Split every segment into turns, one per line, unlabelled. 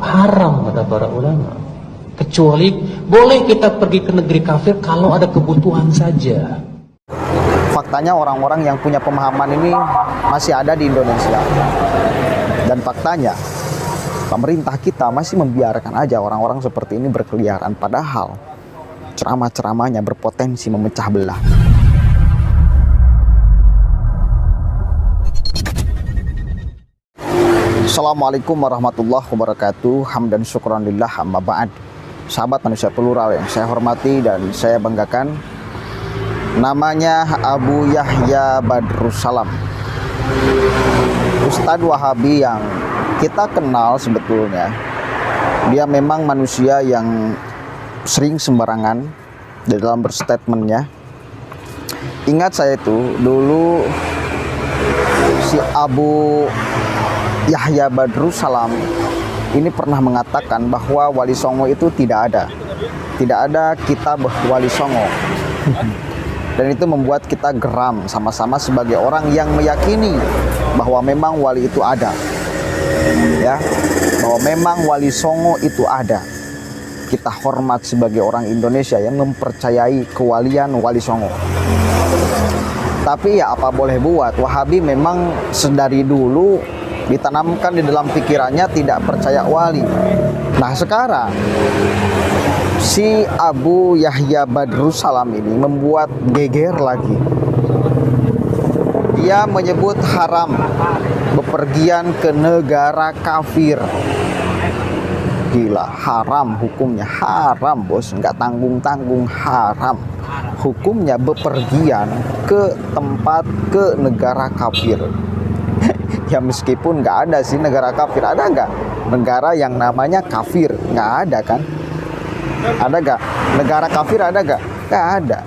Haram kata para ulama. Kecuali boleh kita pergi ke negeri kafir kalau ada kebutuhan saja.
Faktanya orang-orang yang punya pemahaman ini masih ada di Indonesia. Dan faktanya pemerintah kita masih membiarkan aja orang-orang seperti ini berkeliaran, padahal ceramah-ceramahnya berpotensi memecah belah. Assalamualaikum warahmatullahi wabarakatuh. Hamdan syukran lillah, amma ba'd. Sahabat manusia plural yang saya hormati dan saya banggakan, namanya Abu Yahya Badrussalam, Ustadz Wahabi yang kita kenal. Sebetulnya dia memang manusia yang sering sembarangan di dalam berstatementnya. Ingat saya itu dulu si Abu Yahya Badrussalam ini pernah mengatakan bahwa Wali Songo itu tidak ada kitab Wali Songo. Dan itu membuat kita geram sama-sama sebagai orang yang meyakini bahwa memang wali itu ada, ya, bahwa memang Wali Songo itu ada. Kita hormat sebagai orang Indonesia yang mempercayai kewalian Wali Songo. Tapi ya apa boleh buat, Wahabi memang sedari dulu ditanamkan di dalam pikirannya tidak percaya wali. Nah sekarang si Abu Yahya Badrussalam ini membuat geger lagi. Dia menyebut haram bepergian ke negara kafir. Gila, haram hukumnya, haram bos, nggak tanggung-tanggung, haram hukumnya bepergian ke negara kafir. Ya meskipun nggak ada sih negara kafir, ada nggak negara yang namanya kafir? Nggak ada kan? Ada nggak negara kafir? Ada nggak? Nggak ada.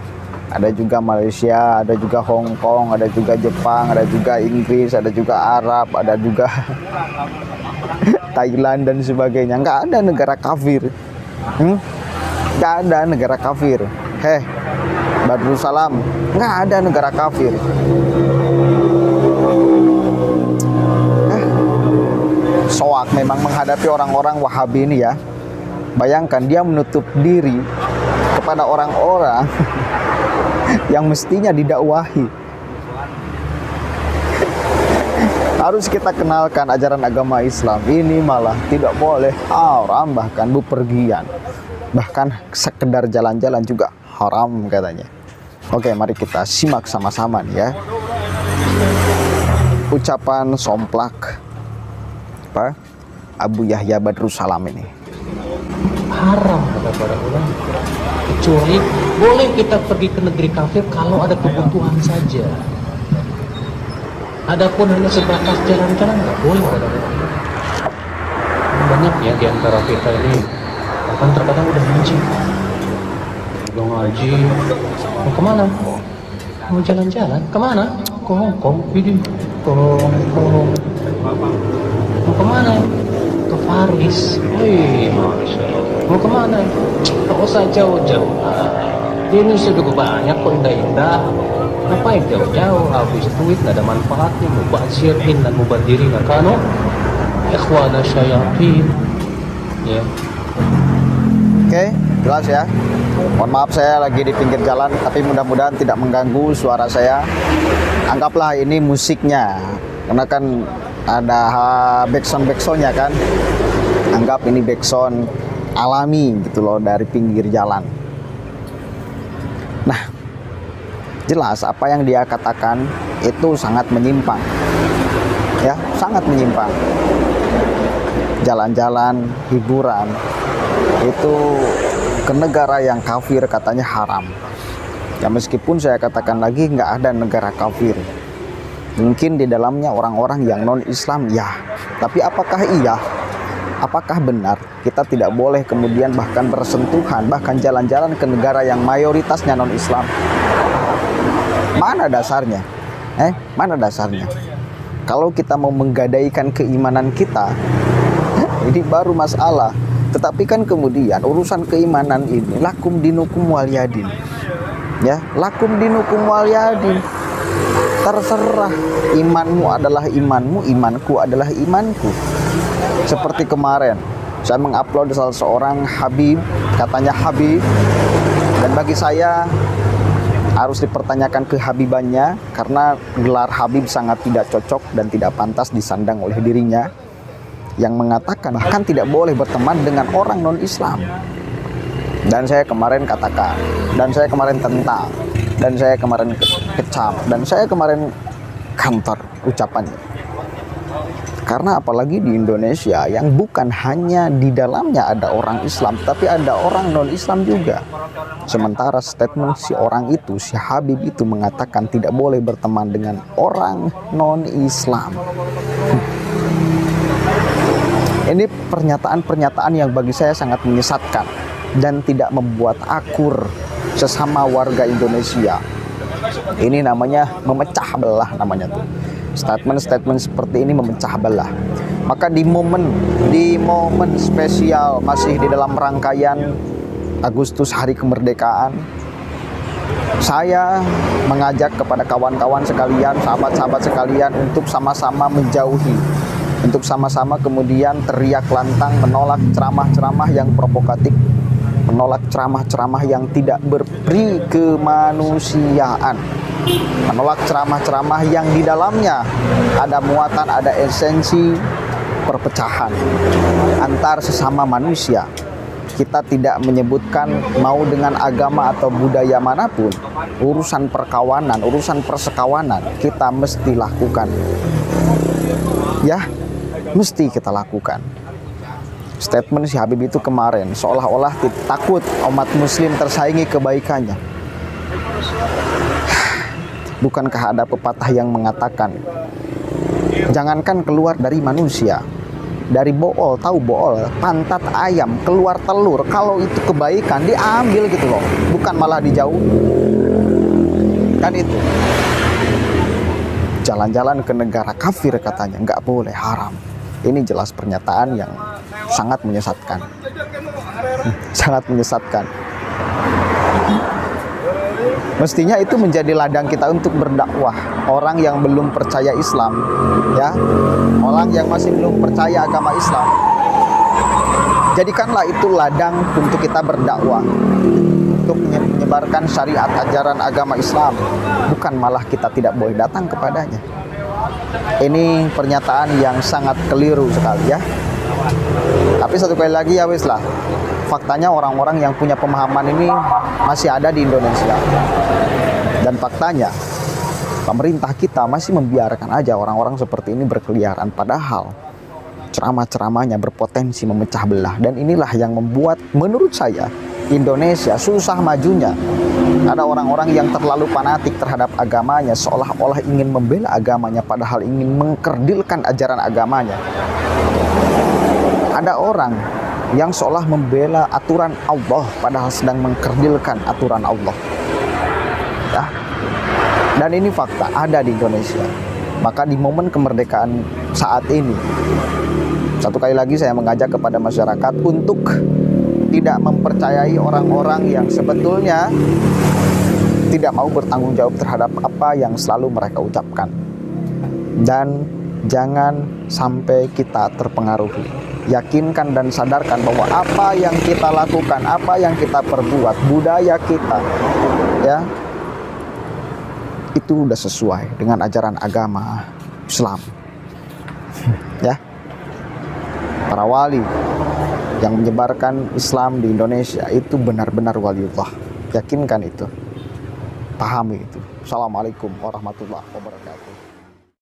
Ada juga Malaysia, ada juga Hong Kong, ada juga Jepang, ada juga Inggris, ada juga Arab, ada juga Thailand dan sebagainya. Nggak ada negara kafir. Nggak ada negara kafir. Heh, Badrussalam, nggak ada negara kafir. Soak memang menghadapi orang-orang Wahabi ini ya. Bayangkan dia menutup diri kepada orang-orang yang mestinya didakwahi. Harus kita kenalkan ajaran agama Islam. Ini malah tidak boleh, haram, bahkan bepergian, bahkan sekedar jalan-jalan juga haram katanya. Oke, mari kita simak sama-sama nih ya. Ucapan somplak Abu Yahya Badrussalam ini.
Haram kata para ulama. Kecuali boleh kita pergi ke negeri kafir kalau ada kebutuhan saja. Adapun hanya sebatas jalan-jalan nggak boleh. Banyak ya di antara kita ini bahkan terkadang udah ngaji, mau kemana? Mau jalan-jalan kemana? Ke Hongkong, ke Hongkong. Mau kemana? Ke Paris. Masya Allah. Mau kemana? Tak usah jauh-jauh. Di Indonesia juga banyak kok indah-indah. Ngapain jauh-jauh? Habis duit nggak ada manfaatnya. Mubazirin dan mubadirin kanu ikhwana syayatin. Ya.
Oke, jelas ya. Mohon maaf saya lagi di pinggir jalan, tapi mudah-mudahan tidak mengganggu suara saya. Anggaplah ini musiknya, karena kan ada backsound-backsoundnya kan. Anggap ini backsound alami gitu loh dari pinggir jalan. Nah, jelas apa yang dia katakan itu sangat menyimpang. Ya, sangat menyimpang. Jalan-jalan, hiburan itu ke negara yang kafir katanya haram. Ya meskipun saya katakan lagi nggak ada negara kafir. Mungkin di dalamnya orang-orang yang non-Islam, ya. Tapi apakah iya? Apakah benar kita tidak boleh kemudian bahkan bersentuhan, bahkan jalan-jalan ke negara yang mayoritasnya non-Islam? Mana dasarnya? Mana dasarnya? Kalau kita mau menggadaikan keimanan kita, ini baru masalah. Tetapi kan kemudian urusan keimanan ini lakum dinukum waliyadin. Ya, lakum dinukum waliyadin. Terserah, imanmu adalah imanmu, imanku adalah imanku. Seperti kemarin Saya mengupload salah seorang Habib, katanya Habib, dan bagi saya harus dipertanyakan kehabibannya karena gelar Habib sangat tidak cocok dan tidak pantas disandang oleh dirinya, yang mengatakan bahkan tidak boleh berteman dengan orang non-Islam. Dan saya kemarin katakan, dan saya kemarin tentang, dan saya kemarin kecam, dan saya kemarin kantor ucapannya. Karena apalagi di Indonesia yang bukan hanya di dalamnya ada orang Islam, tapi ada orang non-Islam juga. Sementara statement si orang itu, si Habib itu mengatakan tidak boleh berteman dengan orang non-Islam. Ini pernyataan-pernyataan yang bagi saya sangat menyesatkan dan tidak membuat akur sesama warga Indonesia. Ini namanya memecah belah namanya tuh. Statement-statement seperti ini memecah belah. Maka di momen spesial masih di dalam rangkaian Agustus Hari Kemerdekaan, saya mengajak kepada kawan-kawan sekalian, sahabat-sahabat sekalian untuk sama-sama menjauhi, untuk sama-sama kemudian teriak lantang menolak ceramah-ceramah yang provokatif, menolak ceramah-ceramah yang tidak berperi kemanusiaan, menolak ceramah-ceramah yang di dalamnya ada muatan, ada esensi perpecahan antar sesama manusia. Kita tidak menyebutkan mau dengan agama atau budaya manapun, urusan perkawanan, urusan persekawanan kita mesti lakukan. Ya, mesti kita lakukan. Statement si Habib itu kemarin seolah-olah takut umat muslim tersaingi kebaikannya. Bukankah ada pepatah yang mengatakan, jangankan keluar dari manusia, dari bool, tahu bool, pantat ayam, keluar telur, kalau itu kebaikan diambil gitu loh, bukan malah dijauh. Kan itu. Jalan-jalan ke negara kafir katanya, nggak boleh, haram. Ini jelas pernyataan yang sangat menyesatkan. Sangat menyesatkan. Mestinya itu menjadi ladang kita untuk berdakwah. Orang yang belum percaya Islam, ya, orang yang masih belum percaya agama Islam, jadikanlah itu ladang untuk kita berdakwah, untuk menyebarkan syariat ajaran agama Islam, bukan malah kita tidak boleh datang kepadanya. Ini pernyataan yang sangat keliru sekali, ya. Tapi satu kali lagi, ya wis lah, faktanya orang-orang yang punya pemahaman ini masih ada di Indonesia. Dan faktanya pemerintah kita masih membiarkan aja orang-orang seperti ini berkeliaran, padahal ceramah-ceramahnya berpotensi memecah belah. Dan inilah yang membuat menurut saya Indonesia susah majunya. Ada orang-orang yang terlalu fanatik terhadap agamanya, seolah-olah ingin membela agamanya padahal ingin mengkerdilkan ajaran agamanya. Ada orang yang seolah membela aturan Allah padahal sedang mengkerdilkan aturan Allah. Ya. Dan ini fakta ada di Indonesia. Maka di momen kemerdekaan saat ini, satu kali lagi saya mengajak kepada masyarakat untuk tidak mempercayai orang-orang yang sebetulnya tidak mau bertanggung jawab terhadap apa yang selalu mereka ucapkan. Dan jangan sampai kita terpengaruhi. Yakinkan dan sadarkan bahwa apa yang kita lakukan, apa yang kita perbuat, budaya kita, ya, itu udah sesuai dengan ajaran agama Islam. Ya, para wali yang menyebarkan Islam di Indonesia itu benar-benar waliullah. Yakinkan itu, pahami itu. Assalamualaikum warahmatullahi wabarakatuh.